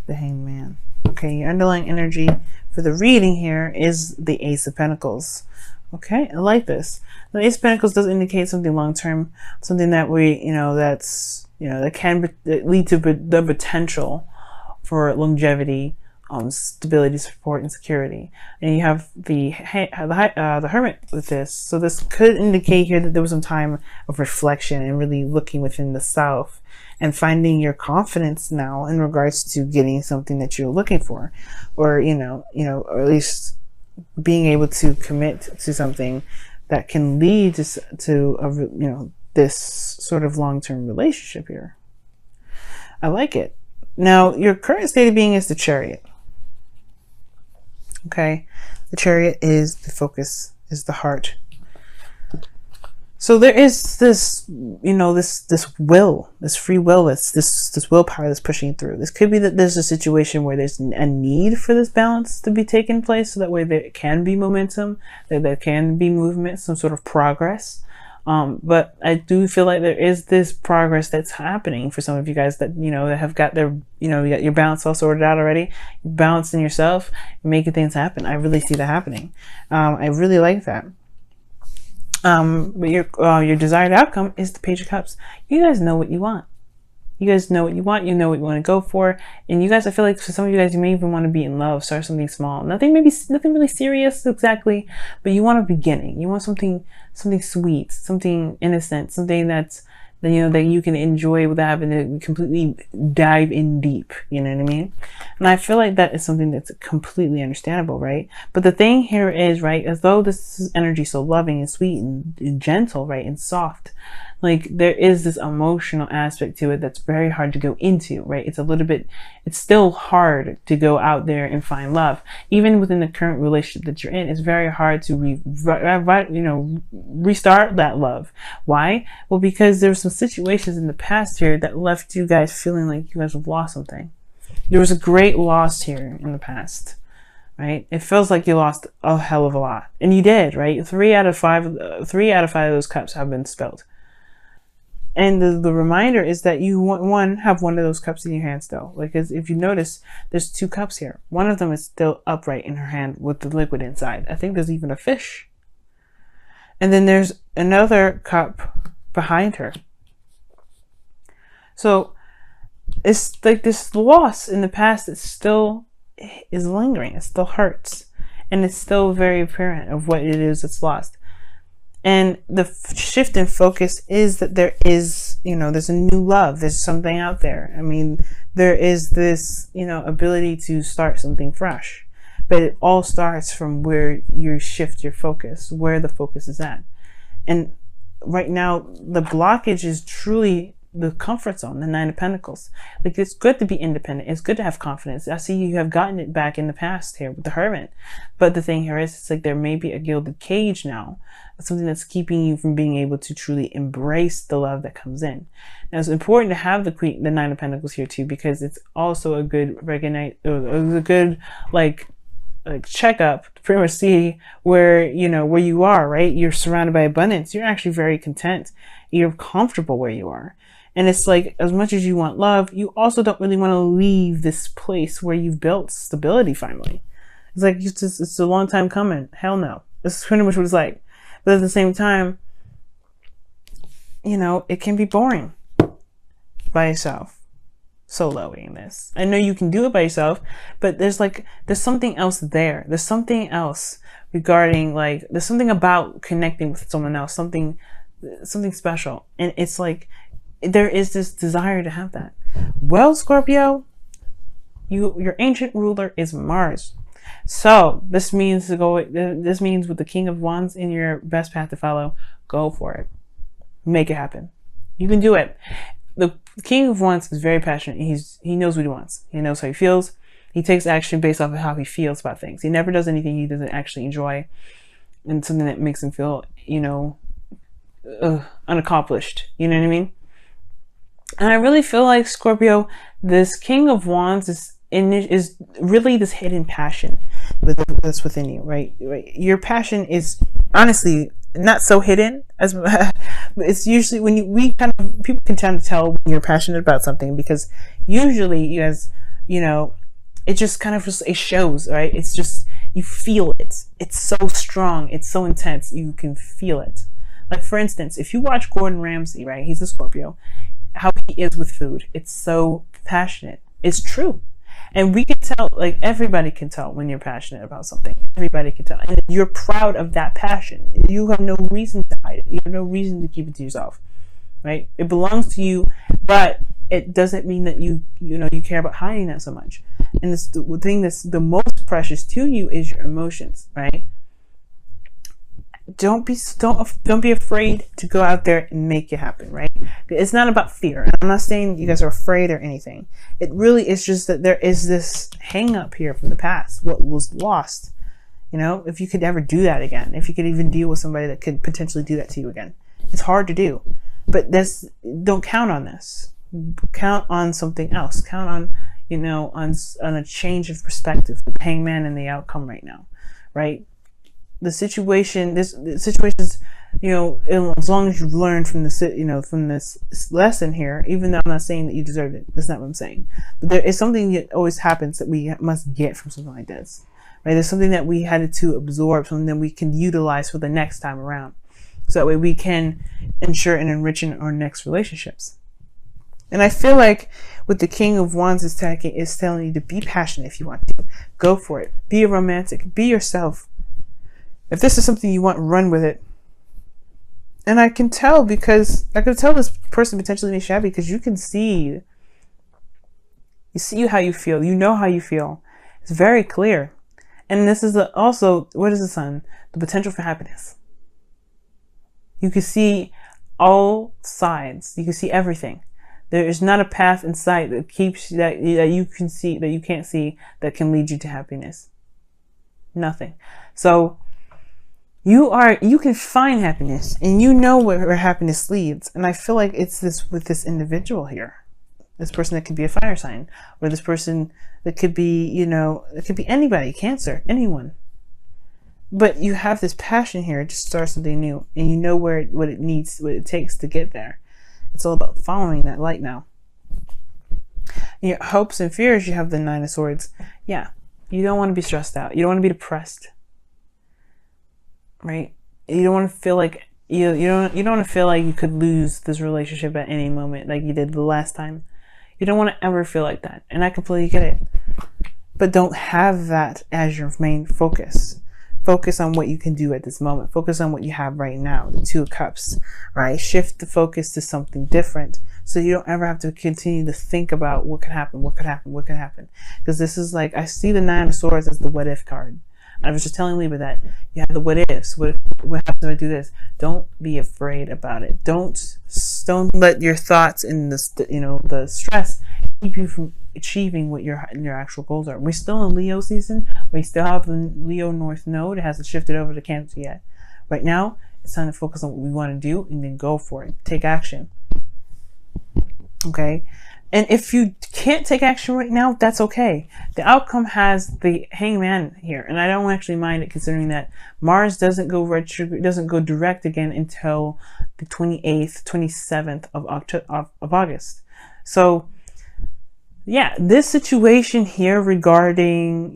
the Hanged Man. Okay, your underlying energy for the reading here is the Ace of Pentacles. Okay, I like this. The Ace of Pentacles does indicate something long-term, something that that can lead to the potential for longevity, stability, support, and security. And you have the Hermit with this. So this could indicate here that there was some time of reflection and really looking within the self and finding your confidence now in regards to getting something that you're looking for, or or at least being able to commit to something that can lead to this sort of long-term relationship here. I like it. Now, your current state of being is the Chariot. Okay, the Chariot is the focus, is the heart. So there is this, this will, this free will, this willpower that's pushing through. This could be that there's a situation where there's a need for this balance to be taking place, so that way there can be momentum, that there can be movement, some sort of progress. But I do feel like there is this progress that's happening for some of you guys that, that have got their, you got your balance all sorted out already, you're balancing yourself, making things happen. I really see that happening. I really like that. But your desired outcome is the Page of Cups. You guys know what you want. You guys know what you want. You know what you want to go for. And you guys, I feel like for some of you guys, you may even want to be in love, start something small. Nothing really serious exactly, but you want a beginning. You want something sweet, something innocent, something that you can enjoy without having to completely dive in deep. You know what I mean? And I feel like that is something that's completely understandable, right? But the thing here is, right, as though this is energy so loving and sweet and gentle, right, and soft, like there is this emotional aspect to it that's very hard to go into, right? It's still hard to go out there and find love. Even within the current relationship that you're in, it's very hard to restart that love. Why? Well, because there's some situations in the past here that left you guys feeling like you guys have lost something. There was a great loss here in the past, right? It feels like you lost a hell of a lot, and you did, right? 3 out of 5 of those cups have been spilled. And the reminder is that you have one of those cups in your hand still. Like, as if you notice, there's 2 cups here. One of them is still upright in her hand with the liquid inside. I think there's even a fish. And then there's another cup behind her. So it's like this loss in the past that still is lingering. It still hurts. And it's still very apparent of what it is that's lost. And the shift in focus is that there is, there's a new love. There's something out there. I mean, there is this, ability to start something fresh. But it all starts from where you shift your focus, where the focus is at. And right now, the blockage is truly the comfort zone, the 9 of Pentacles. Like, it's good to be independent. It's good to have confidence. I see you have gotten it back in the past here with the Hermit. But the thing here is, it's like there may be a gilded cage now. Something that's keeping you from being able to truly embrace the love that comes in. Now, it's important to have the 9 of Pentacles here too, because it's also a good checkup to pretty much see where you are, right? You're surrounded by abundance. You're actually very content. You're comfortable where you are. And it's like, as much as you want love, you also don't really want to leave this place where you've built stability finally. It's like, it's a long time coming. Hell no. This is pretty much what it's like. But at the same time, it can be boring by yourself, soloing this. I know you can do it by yourself, but there's something else there. There's something else regarding, there's something about connecting with someone else, something special. And it's like, there is this desire to have that. Well, Scorpio, your ancient ruler is Mars. So this means with the King of Wands in your best path to follow, go for it. Make it happen. You can do it. The King of Wands is very passionate. He knows what he wants. He knows how he feels. He takes action based off of how he feels about things. He never does anything he doesn't actually enjoy, and something that makes him feel, unaccomplished. You know what I mean? And I really feel like, Scorpio, this King of Wands is really this hidden passion that's within you, right? Your passion is honestly not so hidden as it's usually when people can tend to tell when you're passionate about something, because usually you guys, you know, it just kind of just, it shows, right? It's just, you feel it. It's so strong. It's so intense. You can feel it. Like, for instance, if you watch Gordon Ramsay, right? He's a Scorpio. How he is with food. It's so passionate. It's true. And we can tell, like, everybody can tell when you're passionate about something. Everybody can tell. And you're proud of that passion. You have no reason to hide it. You have no reason to keep it to yourself, right? It belongs to you, but it doesn't mean that you care about hiding that so much. And this, the thing that's the most precious to you is your emotions, right? Don't be afraid to go out there and make it happen, right? It's not about fear. I'm not saying you guys are afraid or anything. It really is just that there is this hang up here from the past, what was lost. You know, if you could ever do that again, if you could even deal with somebody that could potentially do that to you again, it's hard to do. But don't count on this. Count on something else. Count on, on a change of perspective, the hangman and the outcome right now, right? The situation is, as long as you've learned from this lesson here, even though I'm not saying that you deserved it, that's not what I'm saying. But there is something that always happens that we must get from something like this, right? There's something that we had to absorb, something that we can utilize for the next time around. So that way we can ensure and enrich in our next relationships. And I feel like with the King of Wands is telling you to be passionate if you want to. Go for it. Be a romantic. Be yourself. If this is something you want, run with it. And I can tell because I can tell this person potentially may be shabby because you can see. You see how you feel. You know how you feel. It's very clear. And this is also, what is the Sun? The potential for happiness. You can see all sides. You can see everything. There is not a path in sight that you can see, that you can't see, that can lead you to happiness. Nothing. So you can find happiness, and you know where happiness leads. And I feel like it's this with this individual here, this person that could be a fire sign, or this person that could be, it could be anybody, Cancer, anyone. But you have this passion here to start something new, and you know what it takes to get there. It's all about following that light now. In your hopes and fears, you have the Nine of Swords. Yeah, you don't want to be stressed out. You don't want to be depressed, right? You don't want to feel like you don't want to feel like you could lose this relationship at any moment, like you did the last time. You don't want to ever feel like that, and I completely get it. But don't have that as your main focus. Focus on what you can do at this moment. Focus on what you have right now, the Two of Cups, right? Shift the focus to something different so you don't ever have to continue to think about what could happen, what could happen, what could happen. Because this is like, I see the Nine of Swords as the what if card. I was just telling Libra that you have the what ifs. What happens if I do this? Don't be afraid about it. Don't let your thoughts and the stress keep you from achieving what your actual goals are. We're still in Leo season. We still have the Leo North Node. It hasn't shifted over to Cancer yet. Right now, it's time to focus on what we want to do and then go for it. Take action. Okay? And if you can't take action right now, that's okay. The outcome has the Hangman here, and I don't actually mind it, considering that Mars doesn't go direct again until the 28th, 27th of August. So yeah, this situation here regarding,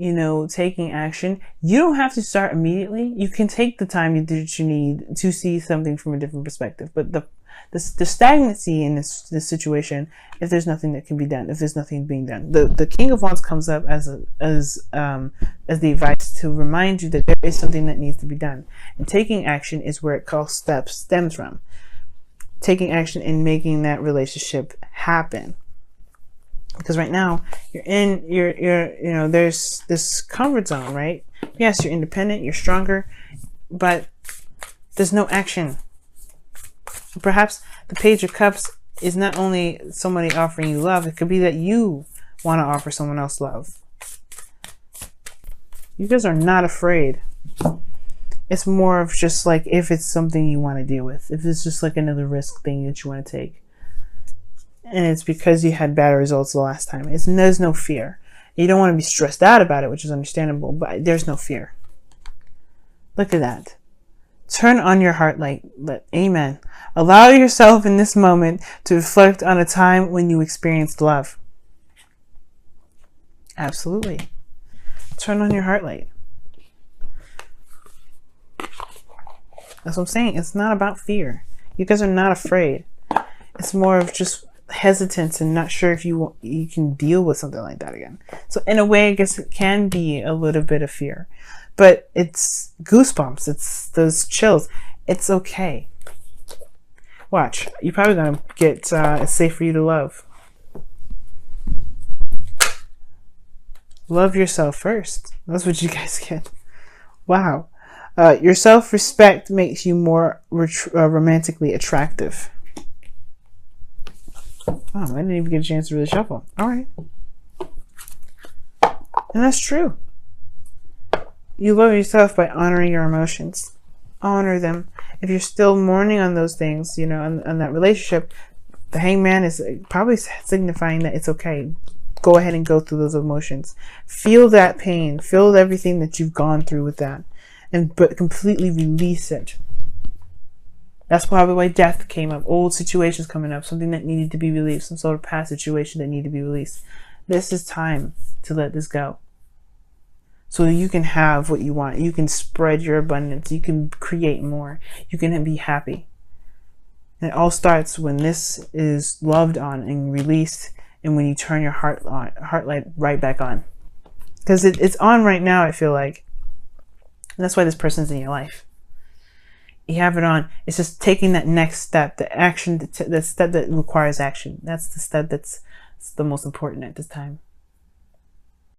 taking action, you don't have to start immediately. You can take the time that you need to see something from a different perspective. But the stagnancy in this situation, if there's nothing that can be done, if there's nothing being done, the King of Wands comes up as the advice to remind you that there is something that needs to be done. And taking action is where it stems from. Taking action and making that relationship happen. Because right now you're in there's this comfort zone, right? Yes, you're independent, you're stronger, but there's no action. Perhaps the Page of Cups is not only somebody offering you love, it could be that you want to offer someone else love. You guys are not afraid. It's more of just like if it's something you want to deal with, if it's just like another risk thing that you want to take. And it's because you had bad results the last time. There's no fear. You don't want to be stressed out about it, which is understandable, but there's no fear. Look at that. Turn on your heart light. Amen. Allow yourself in this moment to reflect on a time when you experienced love. Absolutely. Turn on your heart light. That's what I'm saying. It's not about fear. You guys are not afraid. It's more of just hesitance and not sure if you can deal with something like that again. So in a way, I guess it can be a little bit of fear, but it's goosebumps. It's those chills. It's okay. Watch. You're probably going to get it's safe for you to love. Love yourself first. That's what you guys get. Wow. Your self-respect makes you more romantically attractive. Oh, I didn't even get a chance to really shuffle. All right. And that's true. You love yourself by honoring your emotions. Honor them. If you're still mourning on those things, you know, on that relationship, the hangman is probably signifying that it's okay. Go ahead and go through those emotions. Feel that pain. Feel everything that you've gone through with that. But completely release it. That's probably why death came up. Old situations coming up. Something that needed to be released. Some sort of past situation that needed to be released. This is time to let this go. So that you can have what you want. You can spread your abundance. You can create more. You can be happy. And it all starts when this is loved on and released, and when you turn your heart light right back on. Because it's on right now, I feel like. And that's why this person's in your life. You have it on. It's just taking that next step, the action, the step that requires action. That's the step that's the most important at this time.